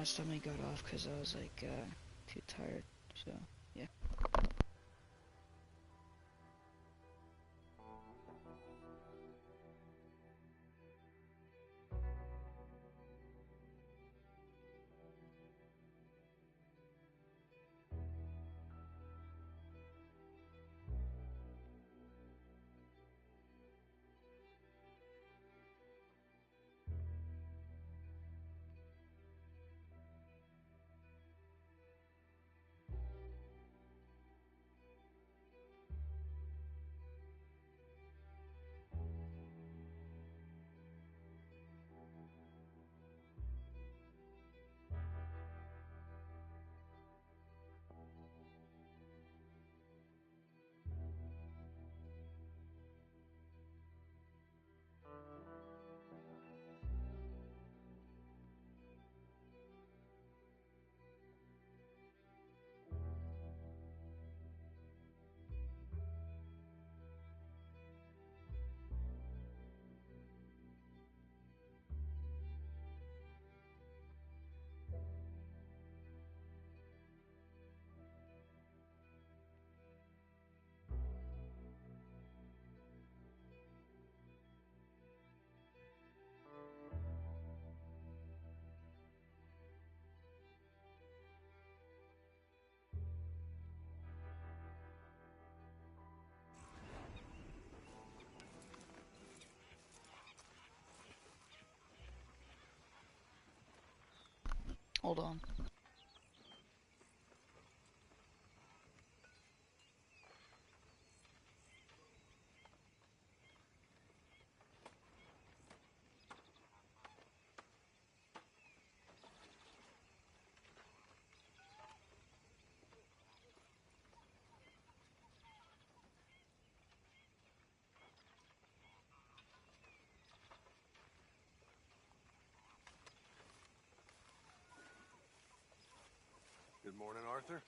last time I got off because I was like too tired. So yeah. Hold on. Good morning, Arthur.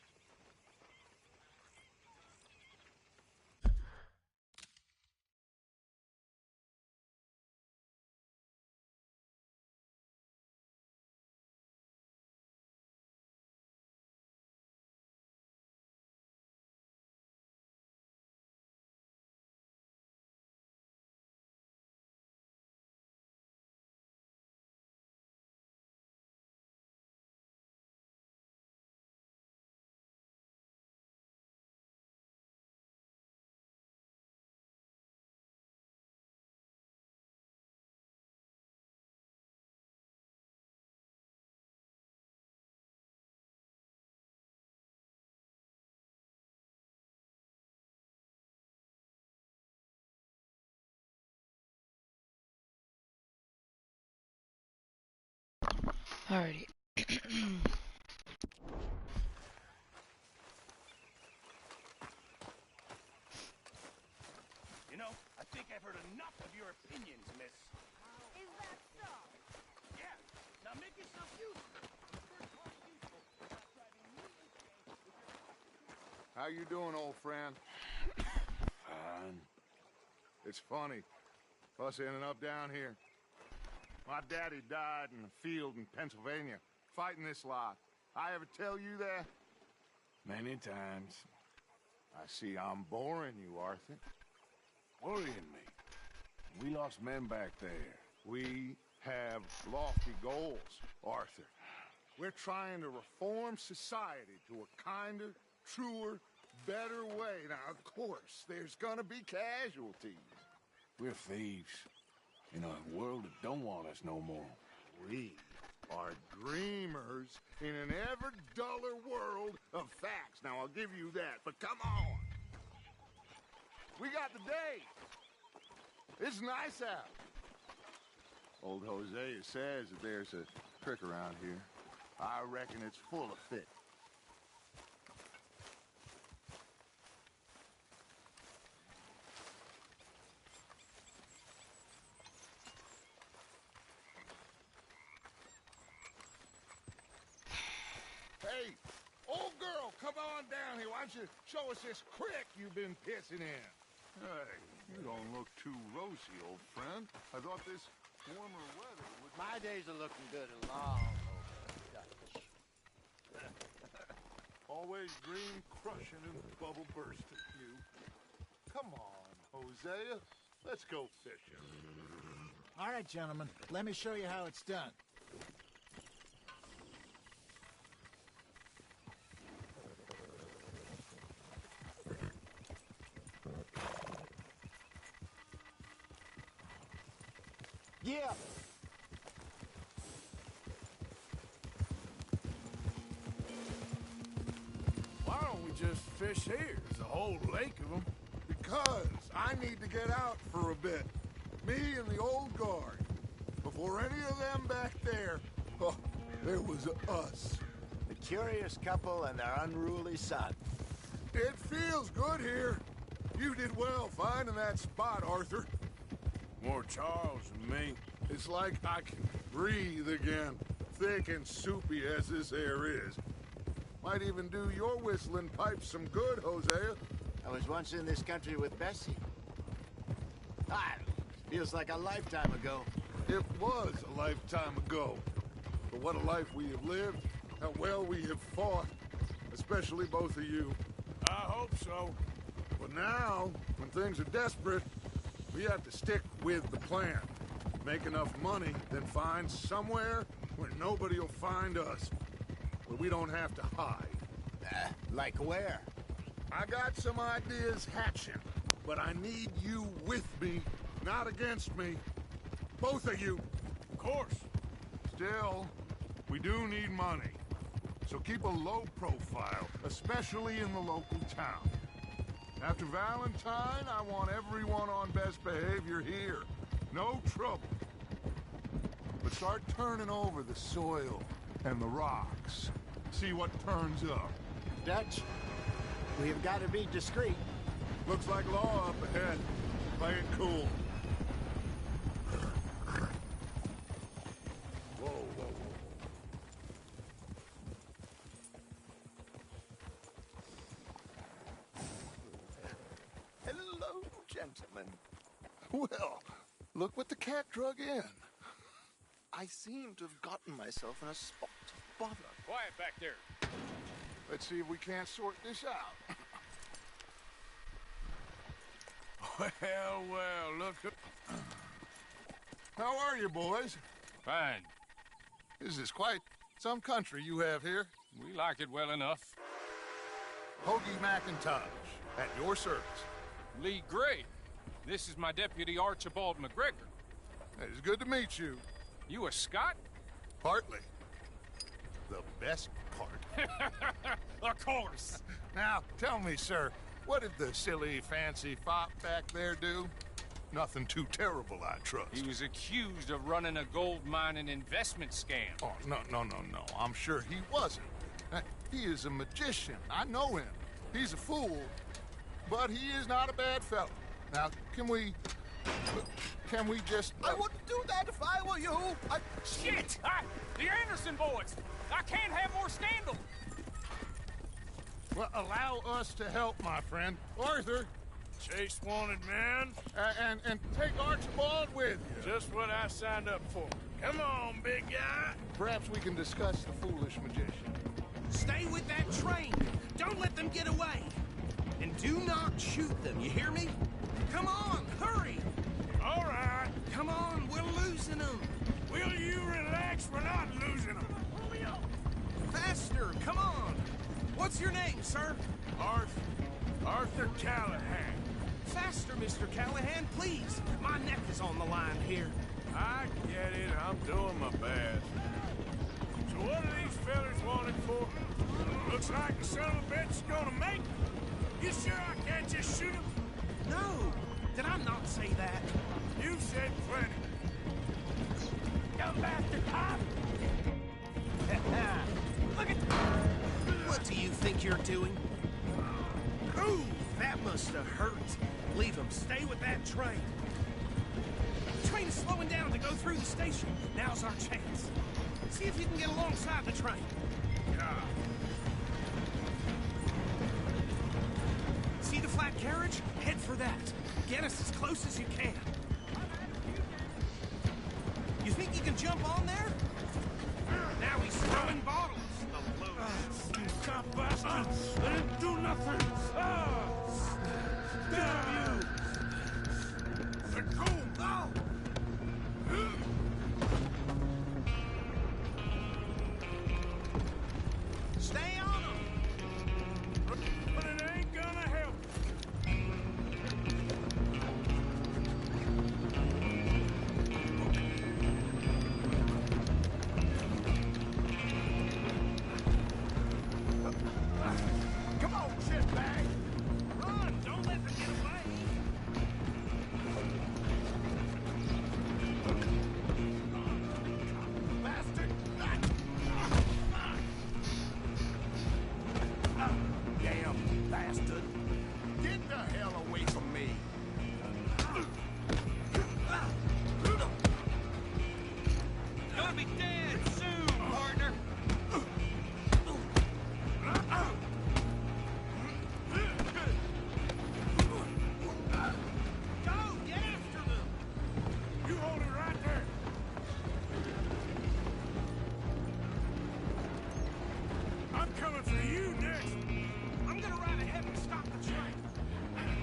Alrighty. You know, I think I've heard enough of your opinions, miss. Is that so? Yeah, now make yourself useful. How you doing, old friend? Fine. It's funny, us ending up down here. My daddy died in a field in Pennsylvania, fighting this lot. I ever tell you that? Many times. I see I'm boring you, Arthur. Worrying me. We lost men back there. We have lofty goals, Arthur. We're trying to reform society to a kinder, truer, better way. Now, of course, there's gonna be casualties. We're thieves. In a world that don't want us no more. We are dreamers in an ever duller world of facts. Now, I'll give you that, but come on. We got the day. It's nice out. Old Hosea says that there's a trick around here. I reckon it's full of fit. Hey, old girl, come on down here. Why don't you show us this creek you've been pissing in? Hey, you don't look too rosy, old friend. I thought this warmer weather would... My days are looking good and long over. Always dream crushing and bubble bursting, you. Come on, Hosea. Let's go fishing. All right, gentlemen. Let me show you how it's done. Yeah. Why don't we just fish here? There's a whole lake of them. Because I need to get out for a bit. Me and the old guard. Before any of them back there, oh, there was us. The curious couple and their unruly son. It feels good here. You did well finding that spot, Arthur. More Charles than me. It's like I can breathe again, thick and soupy as this air is. Might even do your whistling pipes some good, Hosea. I was once in this country with Bessie. Ah, feels like a lifetime ago. It was a lifetime ago. But what a life we have lived, how well we have fought, especially both of you. I hope so. But now, when things are desperate, we have to stick with the plan. Make enough money, then find somewhere where nobody will find us. Where we don't have to hide. Like where? I got some ideas hatching, but I need you with me, not against me. Both of you. Of course. Still, we do need money. So keep a low profile, especially in the local town. After Valentine, I want everyone on best behavior here. No trouble. But start turning over the soil and the rocks. See what turns up. Dutch, we've got to be discreet. Looks like law up ahead. Play it cool. Whoa, whoa, whoa. Hello, gentlemen. Well, look what the cat drug in. I seem to have gotten myself in a spot of bother. Quiet back there. Let's see if we can't sort this out. Well, look at... How are you, boys? Fine. This is quite some country you have here. We like it well enough. Hoagie McIntosh, at your service. Lee Gray. This is my deputy, Archibald McGregor. It's good to meet you. You a Scot? Partly. The best part. Of course. Now, tell me, sir, what did the silly, fancy fop back there do? Nothing too terrible, I trust. He was accused of running a gold mining investment scam. Oh, no. I'm sure he wasn't. He is a magician. I know him. He's a fool, but he is not a bad fellow. Now, can we just... I wouldn't do that if I were you. Shit! The Anderson boys! I can't have more scandal! Well, allow us to help, my friend. Arthur, Chase wanted man. and take Archibald with you. Just what I signed up for. Come on, big guy. Perhaps we can discuss the foolish magician. Stay with that train. Don't let them get away. And do not shoot them, you hear me? Come on, hurry. All right. Come on, we're losing them. Will you relax? We're not losing them. Faster, come on. What's your name, sir? Arthur Callahan. Faster, Mr. Callahan, please. My neck is on the line here. I get it. I'm doing my best. So what are these fellas wanted for? Looks like the son of a bitch is gonna make me. You sure I can't just shoot him? No, did I not say that? You said plenty. You bastard cop! Look at... What do you think you're doing? Ooh, that must have hurt. Leave him. Stay with that train. The train is slowing down to go through the station. Now's our chance. See if you can get alongside the train. See the flat carriage? Head for that. Get us as close as you can. You think you can jump on there? Now he's throwing bottles. The load. I didn't do nothing! Damn you! Let go! No! Stay on him! But it ain't gonna help. Come on, shitbag! Run! Don't let them get away! Bastard! Damn bastard! Get the hell away from me! Gonna be dead soon, partner! Go! Get after them! You hold it right there. I'm coming for you next. I'm gonna ride ahead and stop the train.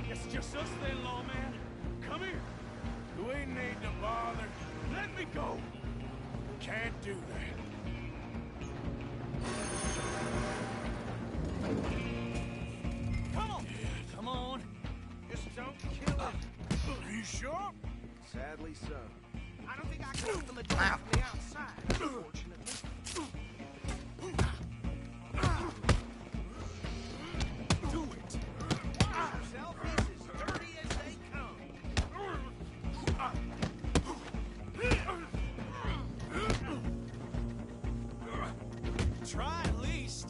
It's just us then, lawman. Come here. We ain't need to bother. Let me go. Can't do that. Come on! Come on! Just don't kill him. Are you sure? Sadly so. I don't think I can open the door from the outside, unfortunately. Do it! Watch yourself, he's as dirty as they come. Try at least.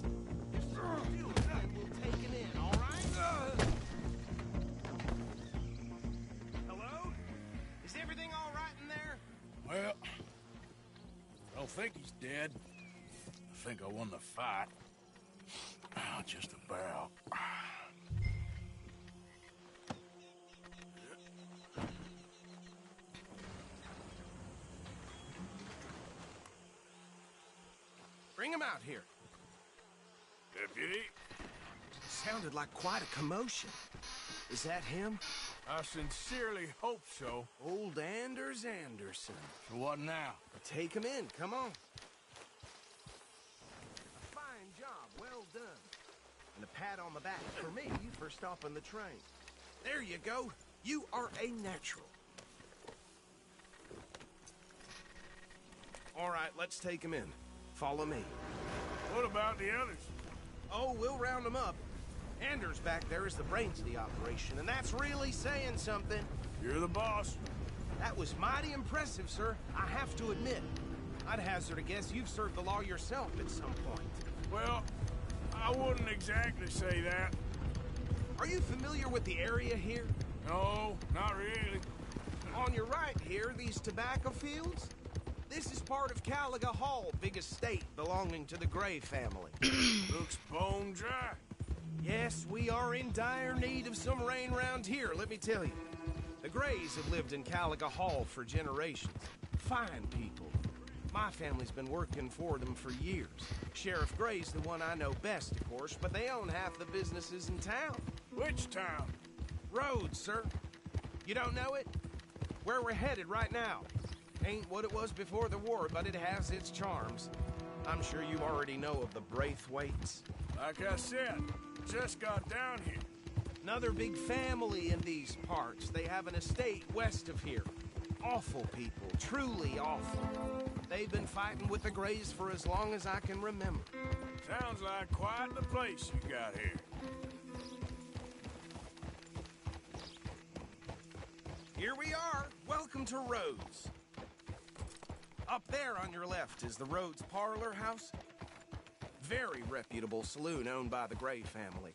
If someone feels good, we'll take him in, all right? Hello? Is everything all right in there? Well, I don't think he's dead. I think I won the fight. Just about. Bring him out here. Deputy, Sounded like quite a commotion. Is that him? I sincerely hope so. Old Anders Anderson. So what now? Take him in, come on. A fine job, well done. And a pat on the back for me for stopping the train. There you go. You are a natural. All right, let's take him in. Follow me. What about the others? Oh, we'll round them up. Anders back there is the brains of the operation, and that's really saying something. You're the boss. That was mighty impressive, sir. I have to admit. I'd hazard a guess you've served the law yourself at some point. Well, I wouldn't exactly say that. Are you familiar with the area here? No, not really. On your right here, these tobacco fields? This is part of Caliga Hall, big estate belonging to the Gray family. Looks bone dry. Yes, we are in dire need of some rain round here, let me tell you. The Grays have lived in Caliga Hall for generations. Fine people. My family's been working for them for years. Sheriff Gray's the one I know best, of course, but they own half the businesses in town. Which town? Rhodes, sir. You don't know it? Where we're headed right now. Ain't what it was before the war, but it has its charms. I'm sure you already know of the Braithwaites. Like I said, just got down here. Another big family in these parts. They have an estate west of here. Awful people, truly awful. They've been fighting with the Grays for as long as I can remember. Sounds like quite the place you got here. Here we are. Welcome to Rhodes. Up there on your left is the Rhodes Parlor House. Very reputable saloon owned by the Gray family.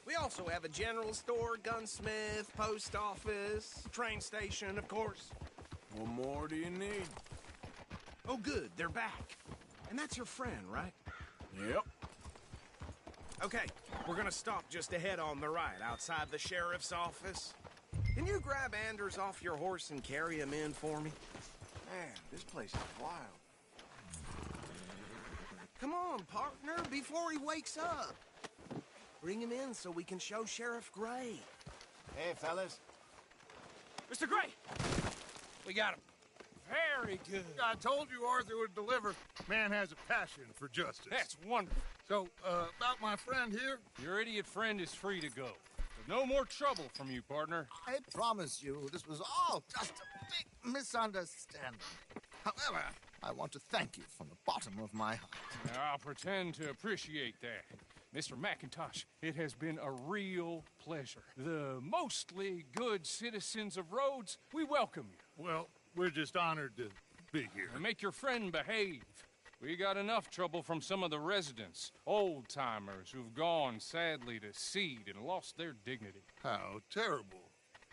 We also have a general store, gunsmith, post office, train station, of course. What more do you need? Oh, good, they're back. And that's your friend, right? Yep. Okay, we're gonna stop just ahead on the right, outside the sheriff's office. Can you grab Anders off your horse and carry him in for me? Man, this place is wild. Come on, on, partner, before he wakes up. Bring him in so we can show Sheriff Gray. Hey, fellas. Mr. Gray! We got him. Very good. I told you Arthur would deliver. Man has a passion for justice. That's wonderful. So, about my friend here? Your idiot friend is free to go. There's no more trouble from you, partner. I promise you, this was all just a big misunderstanding. However, I want to thank you from the bottom of my heart. Now, I'll pretend to appreciate that. Mr. McIntosh, it has been a real pleasure. The mostly good citizens of Rhodes, we welcome you. Well, we're just honored to be here. And make your friend behave. We got enough trouble from some of the residents, old-timers who've gone, sadly, to seed and lost their dignity. How terrible.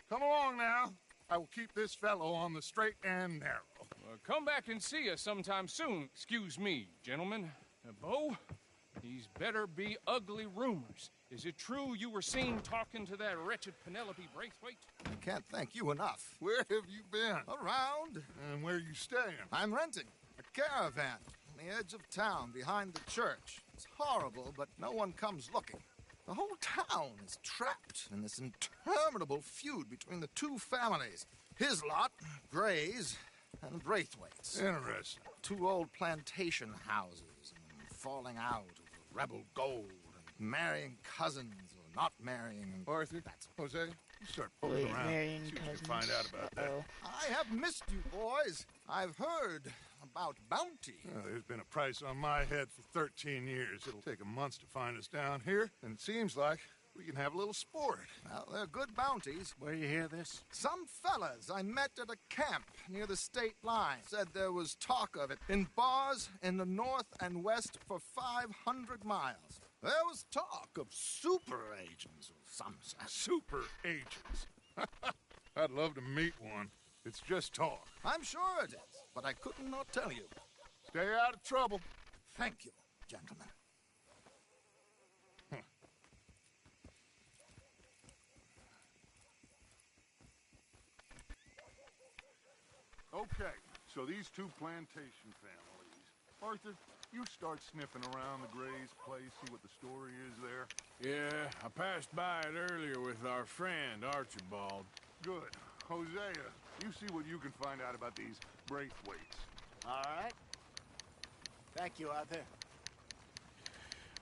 Come along now. I will keep this fellow on the straight and narrow. Come back and see us sometime soon. Excuse me, gentlemen. Bo, these better be ugly rumors. Is it true you were seen talking to that wretched Penelope Braithwaite? I can't thank you enough. Where have you been? Around. And where you staying? I'm renting a caravan on the edge of town behind the church. It's horrible, but no one comes looking. The whole town is trapped in this interminable feud between the two families. His lot, Gray's, and Braithwaite's. Interesting. Two old plantation houses and falling out over rebel gold and marrying cousins or not marrying. Arthur, That's Jose, you start pulling Wait, around. marrying See what you cousins. find out about that. Uh-oh. I have missed you, boys. I've heard about bounty. Well, there's been a price on my head for 13 years. It'll take a month to find us down here, and it seems like we can have a little sport. Well, they're good bounties. Where you hear this? Some fellas I met at a camp near the state line said there was talk of it in bars in the north and west for 500 miles. There was talk of super agents of some sort. Super agents. I'd love to meet one. It's just talk. I'm sure it is, but I couldn't not tell you. Stay out of trouble. Thank you, gentlemen. Okay, so these two plantation families. Arthur, you start sniffing around the Gray's place, see what the story is there. Yeah, I passed by it earlier with our friend, Archibald. Good. Hosea, you see what you can find out about these Braithwaites. All right. Thank you, Arthur.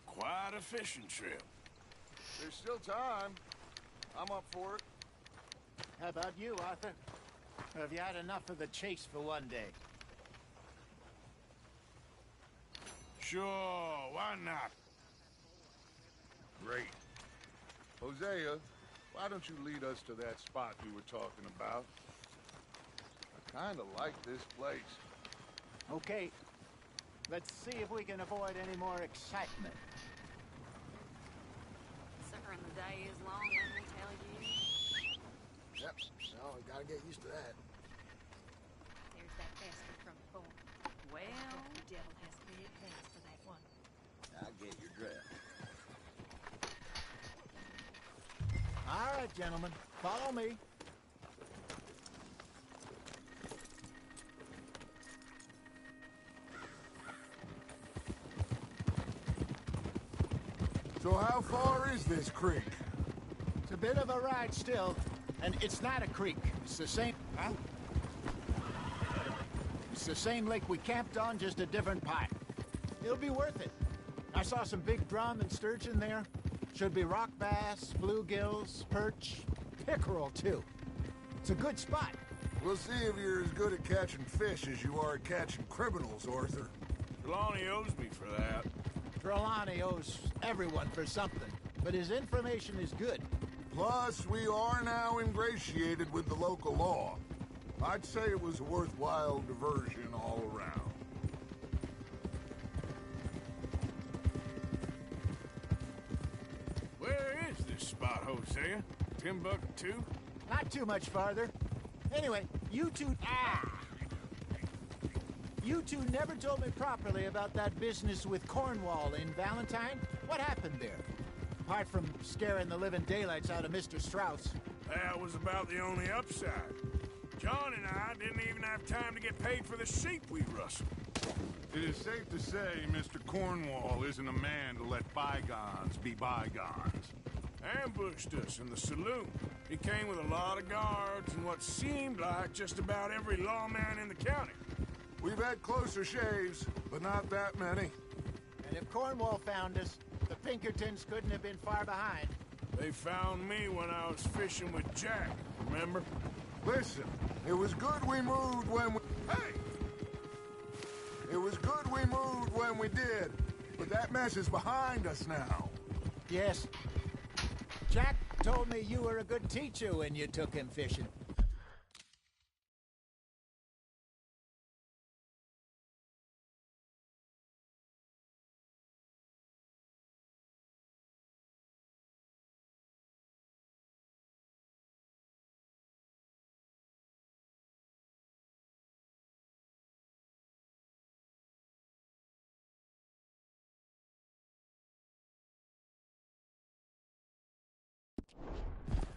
Quite a fishing trip. There's still time. I'm up for it. How about you, Arthur? Or have you had enough of the chase for one day? Sure, why not? Great. Hosea, why don't you lead us to that spot you were talking about? I kind of like this place. Okay. Let's see if we can avoid any more excitement. Sucker, and the day is long, let me tell you. Yep, no, we gotta get used to that. There's that bastard from before. Well, the devil has big plans for that one. I get your drift. All right, gentlemen, follow me. So how far is this creek? It's a bit of a ride still, and it's not a creek. It's the same... Huh? It's the same lake we camped on, just a different part. It'll be worth it. I saw some big drum and sturgeon there. Should be rock bass, bluegills, perch, pickerel, too. It's a good spot. We'll see if you're as good at catching fish as you are at catching criminals, Arthur. Trelawney owes me for that. Trelawney owes everyone for something, but his information is good. Plus, we are now ingratiated with the local law. I'd say it was a worthwhile diversion all around. Where is this spot, Hosea? Timbuktu? Not too much farther. Anyway, you two... You two never told me properly about that business with Cornwall in Valentine. What happened there? Apart from scaring the living daylights out of Mr. Strauss. That was about the only upside. John and I didn't even have time to get paid for the sheep we rustled. It is safe to say Mr. Cornwall isn't a man to let bygones be bygones. Ambushed us in the saloon. He came with a lot of guards and what seemed like just about every lawman in the county. We've had closer shaves, but not that many. And if Cornwall found us, the Pinkertons couldn't have been far behind. They found me when I was fishing with Jack, remember? Listen, it was good we moved when we... Hey! It was good we moved when we did, but that mess is behind us now. Yes. Jack told me you were a good teacher when you took him fishing.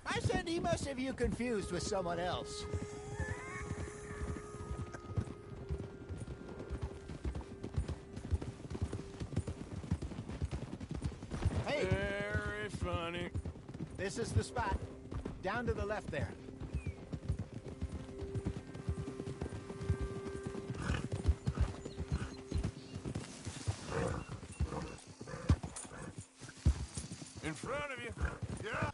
I said he must have you confused with someone else. Hey! Very funny. This is the spot. Down to the left there. In front of you. Yeah!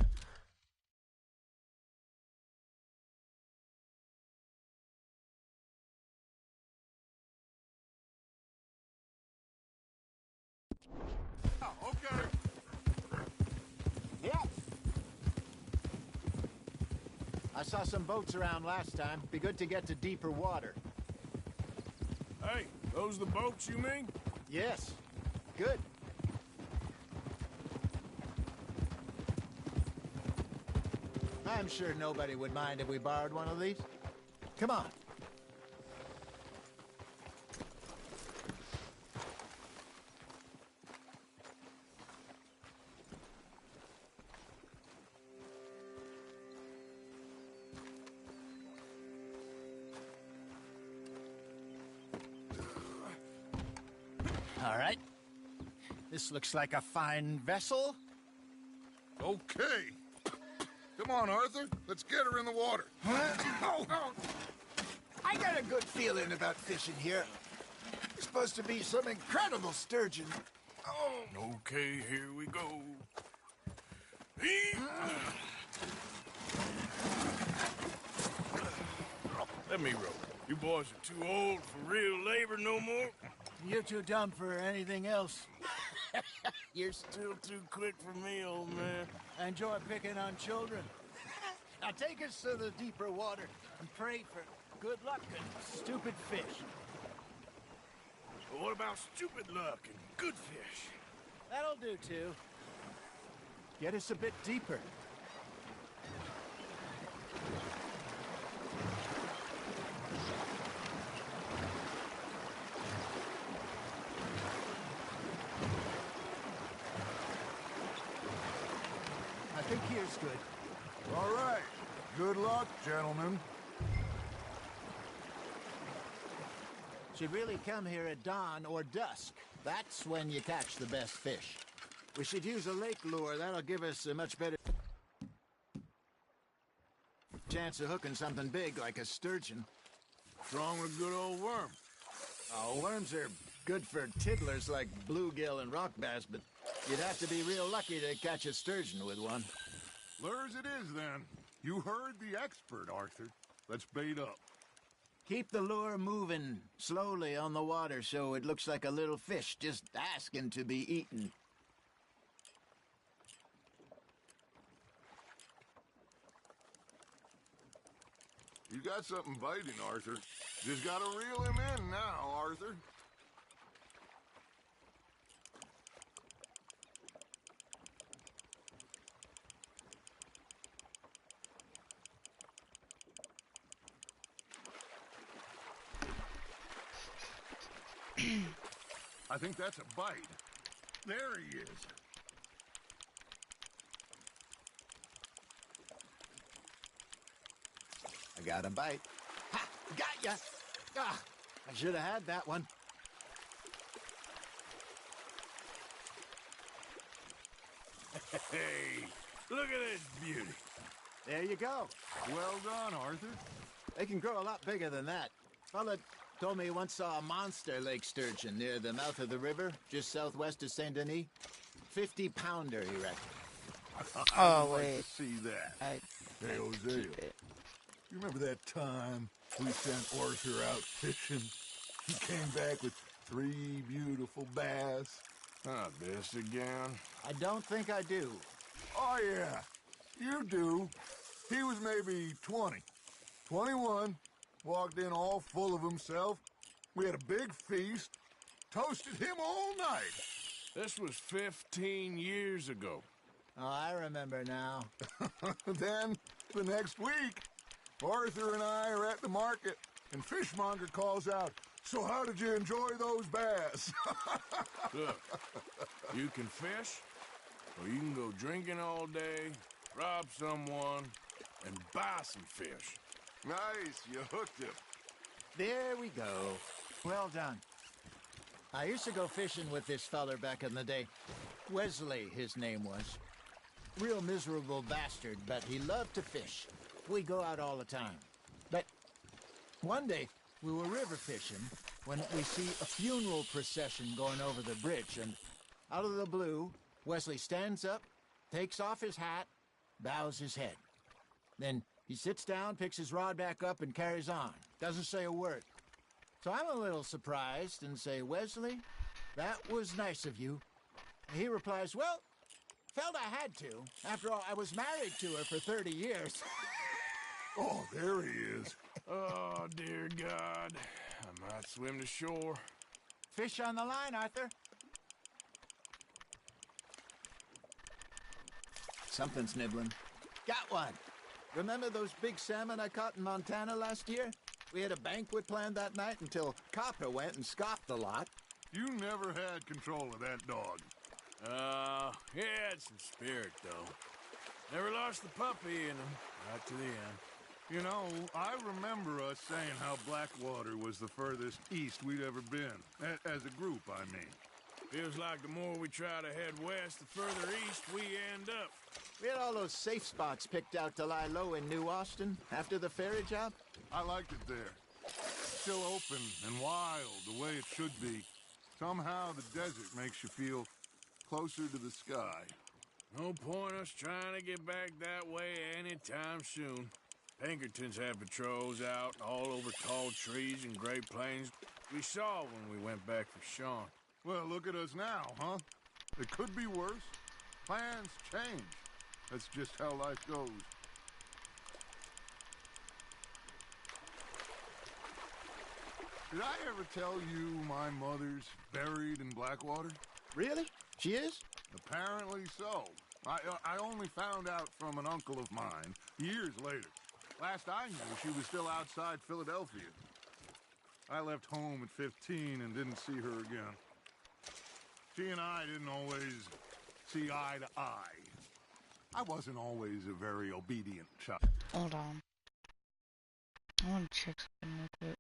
Oh, okay. Yeah. I saw some boats around last time. Be good to get to deeper water. Hey, those the boats you mean? Yes. Good. I'm sure nobody would mind if we borrowed one of these. Come on. All right. This looks like a fine vessel. Okay. Come on, Arthur. Let's get her in the water. Oh. I got a good feeling about fishing here. It's supposed to be some incredible sturgeon. Oh. Okay, here we go. Let me row. You boys are too old for real labor no more. You're too dumb for anything else. You're still too quick for me, old man. I enjoy picking on children. Now take us to the deeper water and pray for good luck and stupid fish. What about stupid luck and good fish? That'll do, too. Get us a bit deeper. I think here's good. All right. Good luck, gentlemen. Should really come here at dawn or dusk. That's when you catch the best fish. We should use a lake lure. That'll give us a much better chance of hooking something big like a sturgeon. What's wrong with a good old worm? Oh, worms are good for tiddlers like bluegill and rock bass, but you'd have to be real lucky to catch a sturgeon with one. Lures it is, then. You heard the expert, Arthur. Let's bait up. Keep the lure moving slowly on the water so it looks like a little fish just asking to be eaten. You got something biting, Arthur. Just gotta reel him in now, Arthur. I think that's a bite. There he is. I got a bite. Ha! Got ya! Ah, I should have had that one. Hey, look at this beauty. There you go. Well done, Arthur. They can grow a lot bigger than that. Fella told me he once saw a monster lake sturgeon near the mouth of the river, just southwest of Saint Denis. 50-pounder, he reckoned. I'd Oh, like wait. to see that. I Hey, Hosea, keep it. you remember that time we sent Arthur out fishing? He came back with 3 beautiful bass. Not this again. I don't think I do. Oh, yeah, you do. He was maybe 20, 21, walked in all full of himself. We had a big feast, toasted him all night. This was 15 years ago. Oh, I remember now. Then, the next week, Arthur and I are at the market, and Fishmonger calls out, "So how did you enjoy those bass?" Look, you can fish, or you can go drinking all day, rob someone, and buy some fish. Nice, you hooked him. There we go. Well done. I used to go fishing with this feller back in the day. Wesley, his name was. Real miserable bastard, but he loved to fish. We go out all the time. But one day, we were river fishing when we see a funeral procession going over the bridge, and out of the blue, Wesley stands up, takes off his hat, bows his head. Then he sits down, picks his rod back up, and carries on. Doesn't say a word. So I'm a little surprised and say, "Wesley, that was nice of you." And he replies, "Well, felt I had to. After all, I was married to her for 30 years. Oh, there he is. Oh, dear God. I might swim to shore. Fish on the line, Arthur. Something's nibbling. Got one. Remember those big salmon I caught in Montana last year? We had a banquet planned that night until Copper went and scoffed the lot. You never had control of that dog. He had some spirit, though. Never lost the puppy in him, right to the end. You know, I remember us saying how Blackwater was the furthest east we'd ever been. As a group, I mean. Feels like the more we try to head west, the further east we end up. We had all those safe spots picked out to lie low in New Austin after the ferry job. I liked it there. Still open and wild, the way it should be. Somehow the desert makes you feel closer to the sky. No point us trying to get back that way anytime soon. Pinkertons had patrols out all over tall trees and Great Plains. We saw when we went back for Sean. Well, look at us now, huh? It could be worse. Plans change. That's just how life goes. Did I ever tell you my mother's buried in Blackwater? Really? She is? Apparently so. I only found out from an uncle of mine years later. Last I knew, she was still outside Philadelphia. I left home at 15 and didn't see her again. She and I didn't always see eye to eye. I wasn't always a very obedient child. Hold on. I want to check something real quick.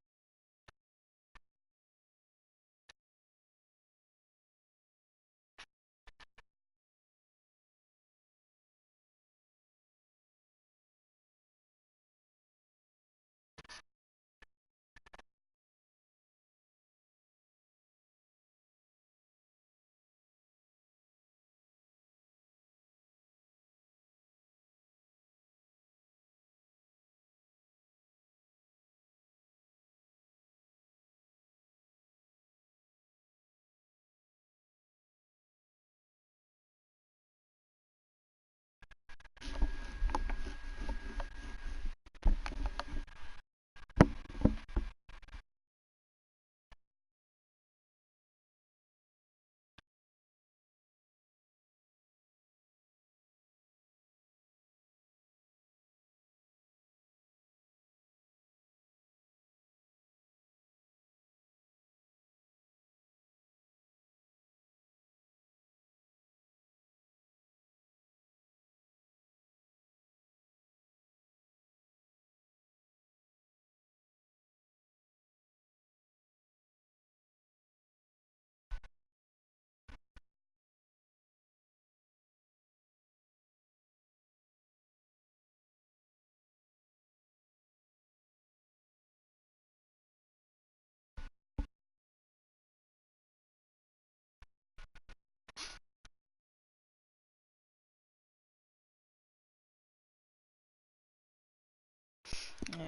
Yeah.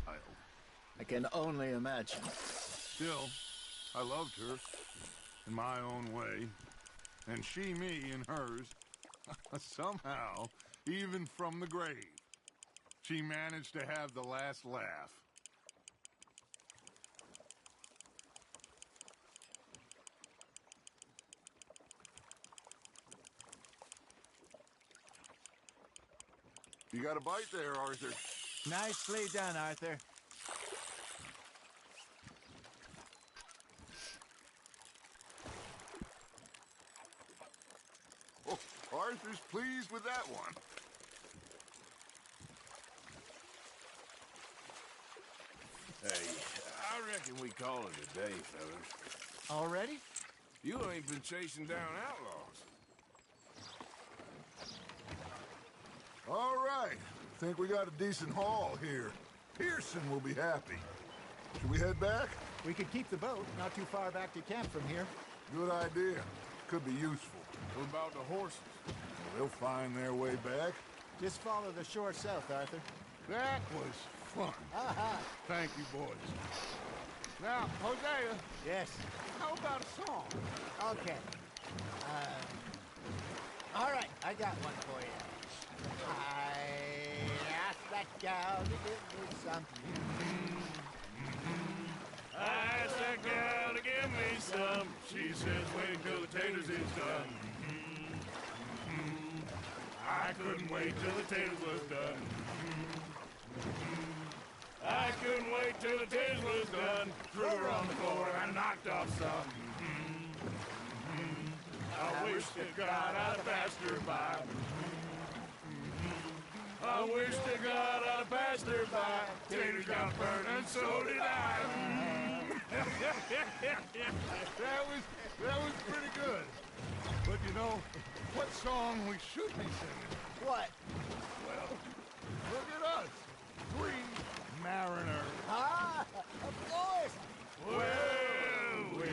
I hope. I can only imagine. Still, I loved her in my own way, and she me in hers. Somehow, even from the grave, she managed to have the last laugh. You got a bite there, Arthur. Nicely done, Arthur. Oh, Arthur's pleased with that one. Hey, I reckon we call it a day, fellas. Already? You ain't been chasing down outlaws. All right. Think we got a decent haul here. Pearson will be happy. Should we head back? We could keep the boat not too far back to camp from here. Good idea. Could be useful. What about the horses? They'll find their way back. Just follow the shore south, Arthur. That was fun. Aha! Thank you, boys. Now, Hosea, Yes. how about a song? Okay. All right, I got one for you. I asked that gal to give me something. I asked that gal to give me some. She says, wait till the taters is done. I couldn't wait till the taters was done. I couldn't wait till the taters was done. Threw her on the floor and knocked off some. I wish to God I'd passed her by. I wish to God I'd passed her by. Taters got burned and so did I. That was pretty good. But you know, what song we should be singing? What? Well, look at us. Three mariners. Ah, of course. Well, we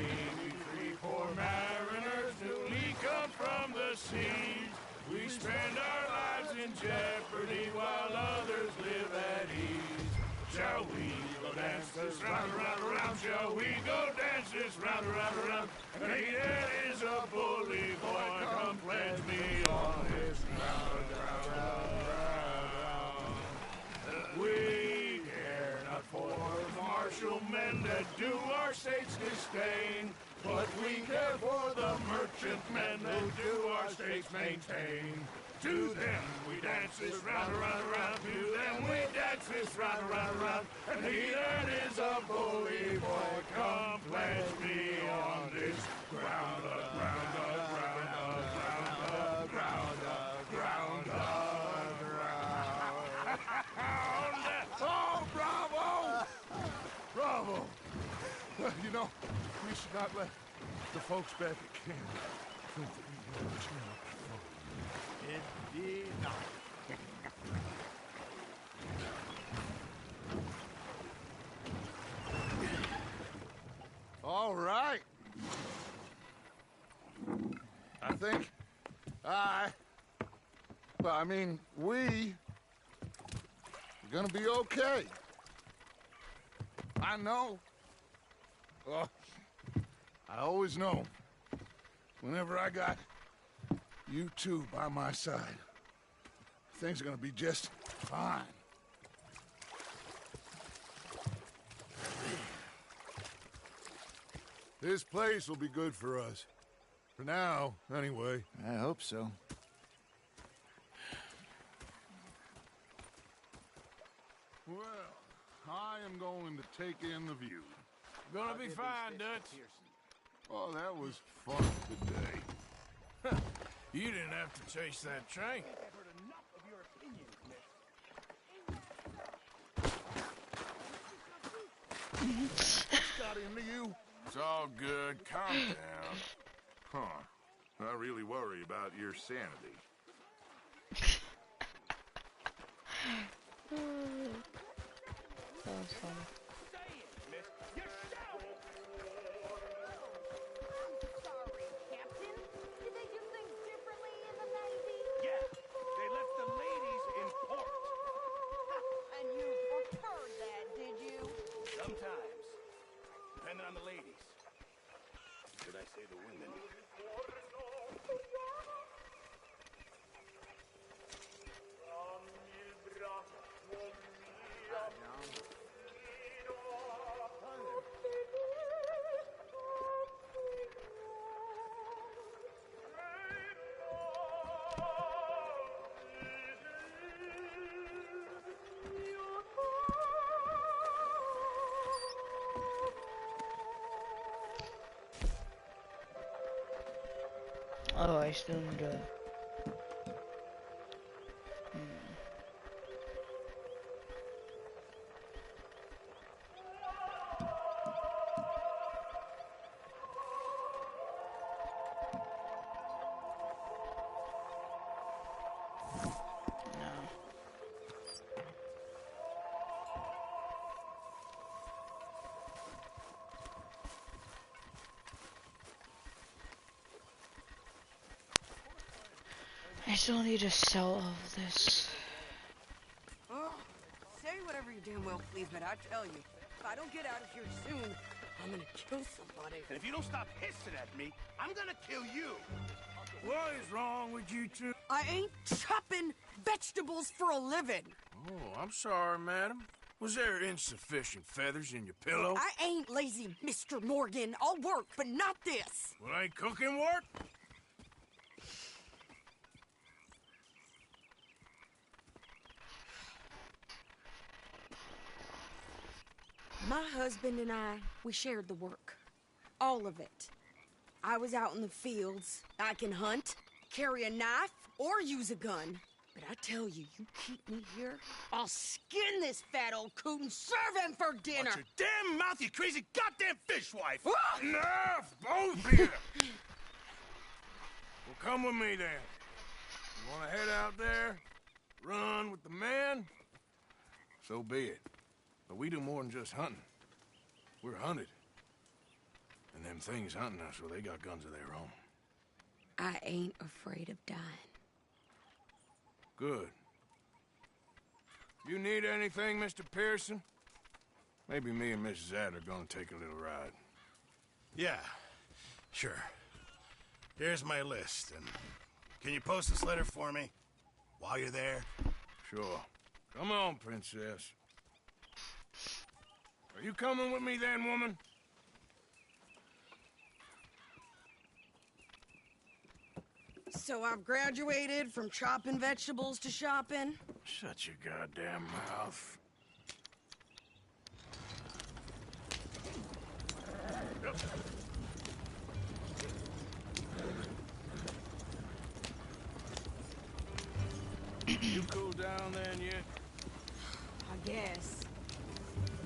three poor mariners newly come from the seas. We spend our lives in jeopardy while others live at ease. Shall we go dance this round, around, around? Shall we go dance this round, around, around? And he that is a bully boy, come pledge me on this round, round, round, round. We care not for the martial men that do our state's disdain, but we care for the merchant men who do our states maintain. To them we dance this round, around, around. To them we dance this round, around, around. And he that is a bully boy, come pledge me on this ground, ground, ground, ground, ground, ground, ground. Oh, bravo! Bravo! Well, you know, we should not let the folks back at camp think that we have too much fun. Indeed not. All right. I think we're gonna be okay. I know. Oh, I always know. Whenever I got you two by my side, things are gonna be just fine. This place will be good for us. For now, anyway. I hope so. Well, I am going to take in the view. Gonna be fine, Dutch. Oh, that was fun today. You didn't have to chase that train. What's got into you? It's all good. Calm down. Huh. I really worry about your sanity. That was funny. Sorry, Captain. Did they do things differently in the Navy? Yeah, they left the ladies in port. And you were Oh, I still need to... I still need to sell all of this. Oh, say whatever you damn well please, but I tell you, if I don't get out of here soon, I'm gonna kill somebody. And if you don't stop hissing at me, I'm gonna kill you. What is wrong with you two? I ain't chopping vegetables for a living. Oh, I'm sorry, madam. Was there insufficient feathers in your pillow? I ain't lazy, Mr. Morgan. I'll work, but not this. Well, ain't cooking work? My husband and I, we shared the work. All of it. I was out in the fields. I can hunt, carry a knife, or use a gun. But I tell you, you keep me here, I'll skin this fat old coot and serve him for dinner. Watch your damn mouth, you crazy goddamn fishwife! Enough, both of you! Well, come with me, then. You want to head out there, run with the men? So be it. But we do more than just hunting. We're hunted. And them things hunting us, well, they got guns of their own. I ain't afraid of dying. Good. You need anything, Mr. Pearson? Maybe me and Mrs. Adler are gonna take a little ride. Yeah, sure. Here's my list, and can you post this letter for me while you're there? Sure. Come on, princess. Are you coming with me then, woman? So I've graduated from chopping vegetables to shopping. Shut your goddamn mouth. You cool down then yet? I guess.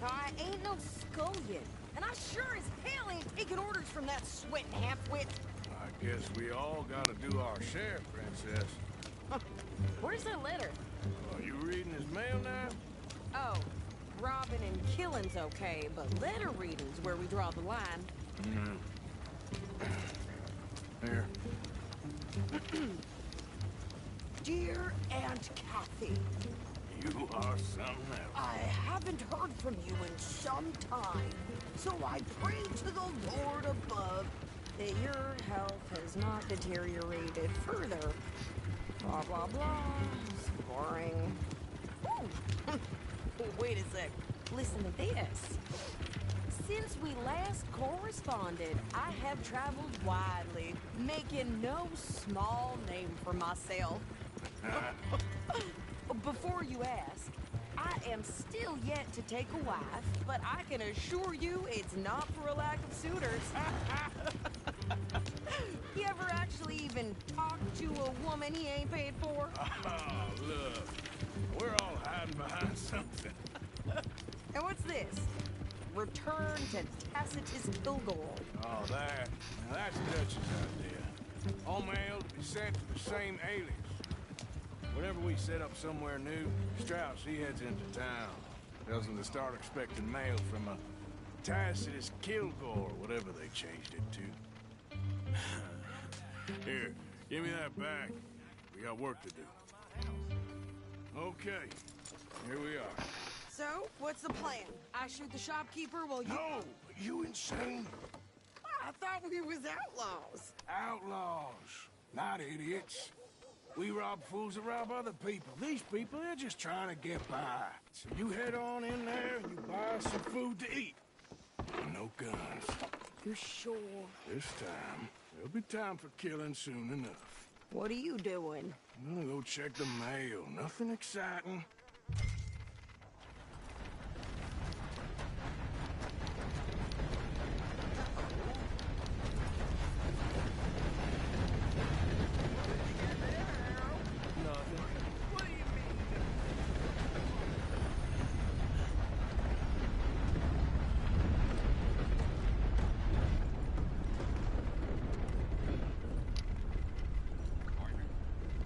Now, I ain't no scullion, and I sure as hell ain't taking orders from that sweating half-wit. I guess we all gotta do our share, princess. Where's that letter? Are you reading his mail now? Oh, robbing and killing's okay, but letter reading's where we draw the line. Here. Dear Aunt Kathy, You are something else. I haven't heard from you in some time, so I pray to the Lord above that your health has not deteriorated further. Blah, blah, blah. It's boring. Ooh. Wait a sec. Listen to this. Since we last corresponded, I have traveled widely, making no small name for myself. Before you ask, I am still yet to take a wife, but I can assure you it's not for a lack of suitors. You ever actually even talk to a woman he ain't paid for? Oh, look. We're all hiding behind something. And what's this? Return to Tacitus Kilgore. Oh, that. Now that's Dutch's idea. All mail to be sent to the same alias. Whenever we set up somewhere new, Strauss, he heads into town. Tells them to start expecting mail from a Tacitus Kilgore, whatever they changed it to. Here, give me that back. We got work to do. Okay, here we are. So, what's the plan? I shoot the shopkeeper while you... No! You insane? I thought we was outlaws. Outlaws, not idiots. We rob fools that rob other people. These people, they're just trying to get by. So you head on in there and you buy some food to eat. And no guns. You sure? This time, there'll be time for killing soon enough. What are you doing? I'm gonna go check the mail. Nothing exciting.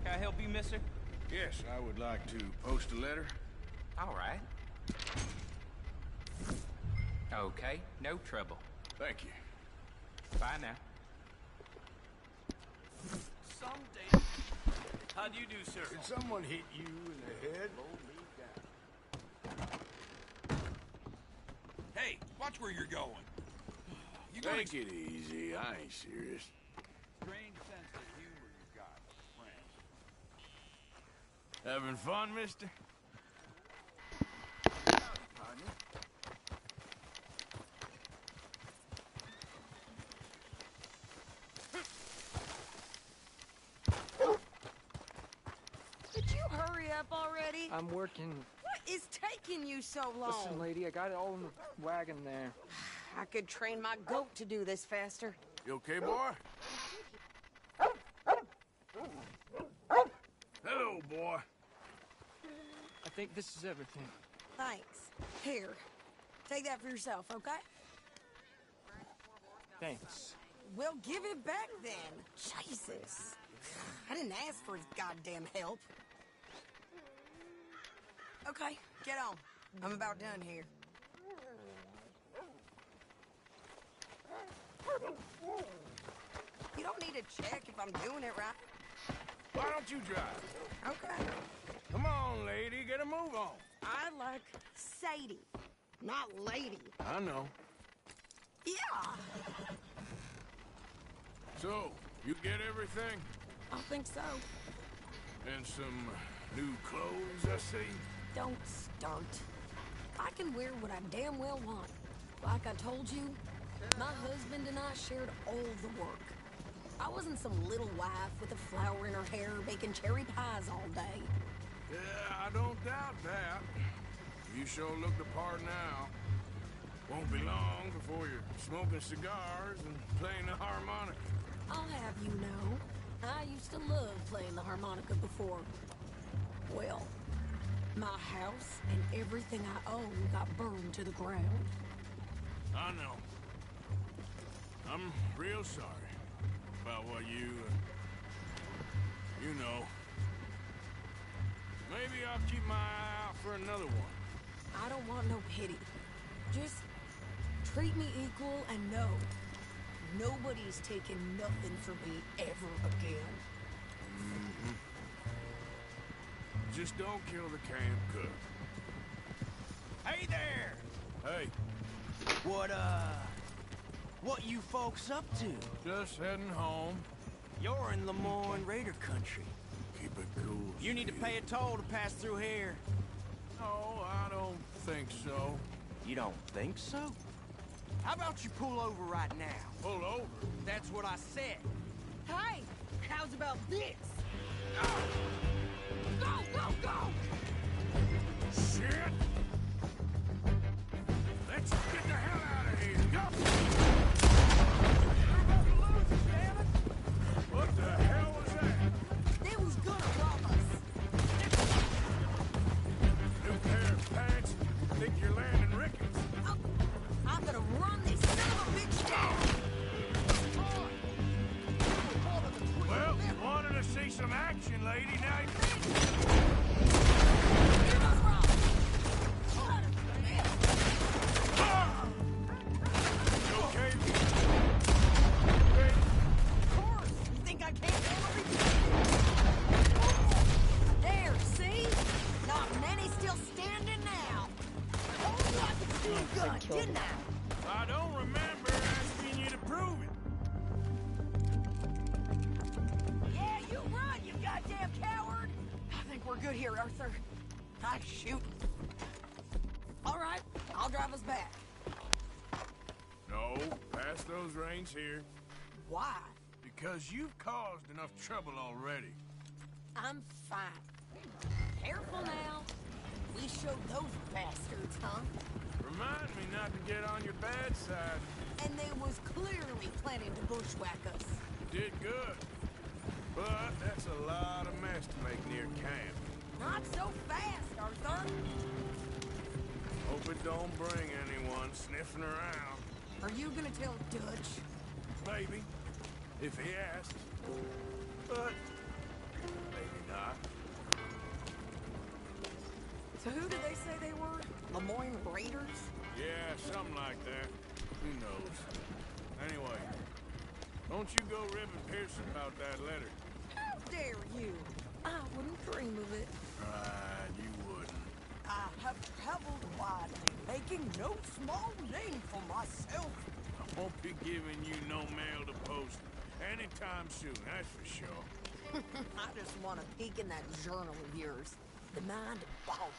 Can I help you, mister? Yes, I would like to post a letter. All right. Okay, no trouble. Thank you. Bye now. Someday. How do you do, sir? Did someone hit you in the head? Hey, watch where you're going. You gonna Take it easy. I ain't serious. strange sense of humor you got, friend. Having fun, mister? Could you hurry up already? I'm working. What is taking you so long? Listen, lady, I got it all in the wagon there. I could train my goat to do this faster. You okay, boy? Hello, boy. I think this is everything. Thanks. Here, take that for yourself, okay? Thanks. Well, give it back then. Jesus. I didn't ask for his goddamn help. Okay, get on. I'm about done here. You don't need to check if I'm doing it right. Why don't you drive? Okay. Come on, lady. Get a move on. I like Sadie, not lady. I know. Yeah, So, you get everything? I think so. And some new clothes, I see? Don't start. I can wear what I damn well want. Like I told you, my husband and I shared all the work. I wasn't some little wife with a flower in her hair baking cherry pies all day. Yeah, I don't doubt that. You sure look the part now. Won't be long before you're smoking cigars and playing the harmonica. I'll have you know, I used to love playing the harmonica before. Well, my house and everything I own got burned to the ground. I know. I'm real sorry about what you know. Maybe I'll keep my eye out for another one. I don't want no pity. Just treat me equal and know nobody's taking nothing from me ever again. Mm-hmm. Just don't kill the camp cook. Hey there! Hey, What you folks up to? just heading home. You're in Lemoyne Raider country. Keep it cool. You need to pay a toll to pass through here. No, I don't think so. You don't think so? How about you pull over right now? Pull over. That's what I said. Hey, how's about this? Go! Shit! Let's get the hell out of here. Go! What the hell was that? They was gonna rob us. New pair of pants? Think you're landing Ricketts? I'm gonna run this son of a bitch down. Well, wanted to see some action, lady. Now Here goes Rob. you okay? Of course. You think I can't handle it? There, see? Not many still standing now. Told you I could steal a gun, didn't I? I don't remember asking you to prove it. Yeah, you run, you goddamn coward! I think we're good here, Arthur. I shoot. All right, I'll drive us back. No, pass those reins here. Why? Because you've caused enough trouble already. I'm fine. Careful now. We showed those bastards, huh? Remind me not to get on your bad side. And they was clearly planning to bushwhack us. You did good. But that's a lot of mess to make near camp. Not so fast, Arthur. Hope it don't bring anyone sniffing around. Are you gonna tell Dutch? Maybe, if he asks. But Maybe not. So who did they say they were? Lemoyne Raiders? Yeah, something like that. Who knows? Anyway, don't you go ribbing Pearson about that letter. How dare you? I wouldn't dream of it. Right, you wouldn't. I have traveled widely, making no small name for myself. I won't be giving you no mail to post anytime soon, that's for sure. I just want to peek in that journal of yours. The mind boggles.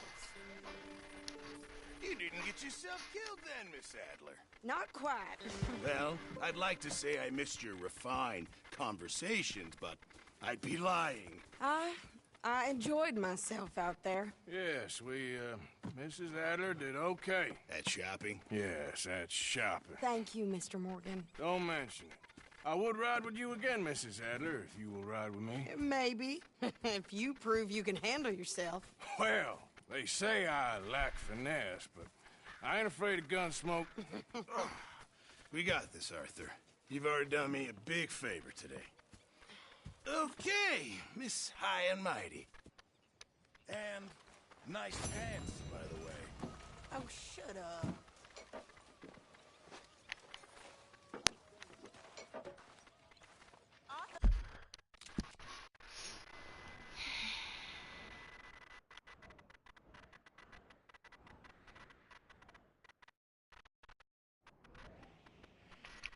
You didn't get yourself killed then, Miss Adler. Not quite. Well, I'd like to say I missed your refined conversations, but I'd be lying. I enjoyed myself out there. Yes, Mrs. Adler did okay. At shopping? Yes, that's shopping. Thank you, Mr. Morgan. Don't mention it. I would ride with you again, Mrs. Adler, if you will ride with me. Maybe. If you prove you can handle yourself. Well, they say I lack finesse, but I ain't afraid of gun smoke. We got this, Arthur. You've already done me a big favor today. Okay, Miss High and Mighty. And nice pants, by the way. Oh, shut up.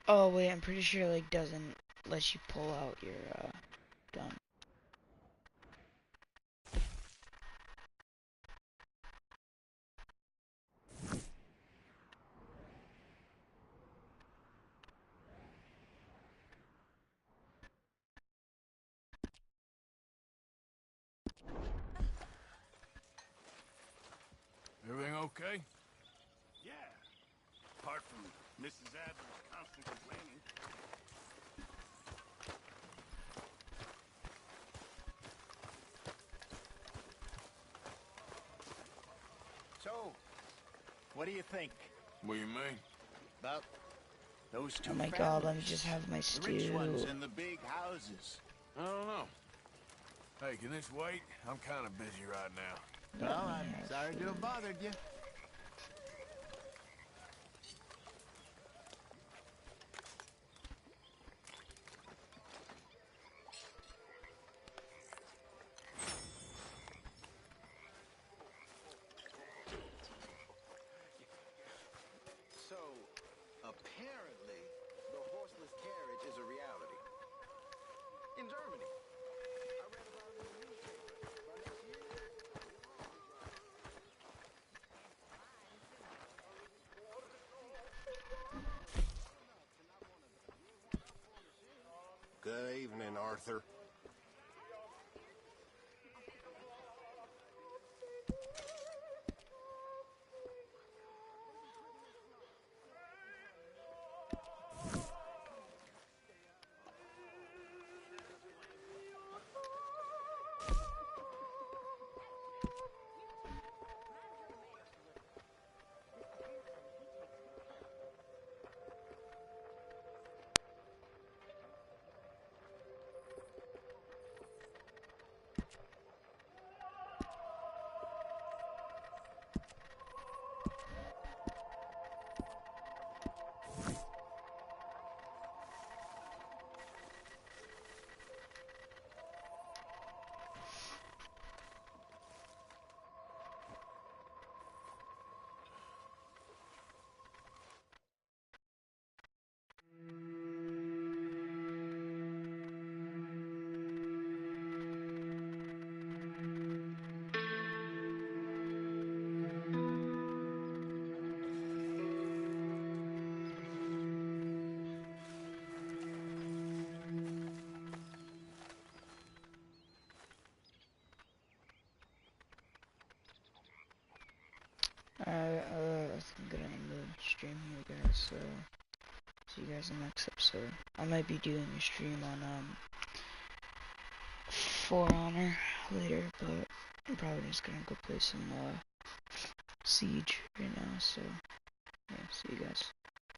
Oh wait, I'm pretty sure like doesn't let you pull out your gun. Everything okay? Yeah. Apart from Mrs. Adler's constant complaining. So, what do you think What do you mean? about those two Oh my families? god, let me just have my The rich ones stew. in the big houses. I don't know. Hey, can this wait? I'm kind of busy right now. Well, I'm sorry to have bothered you. So, apparently, the horseless carriage is a reality. In Germany. I read about it in the newspaper. By next year, Good evening, Arthur. Alright, I think I'm gonna end the stream here, guys, so see you guys in the next episode. I might be doing a stream on, For Honor later, but I'm probably just gonna go play some, Siege right now, so, yeah, see you guys.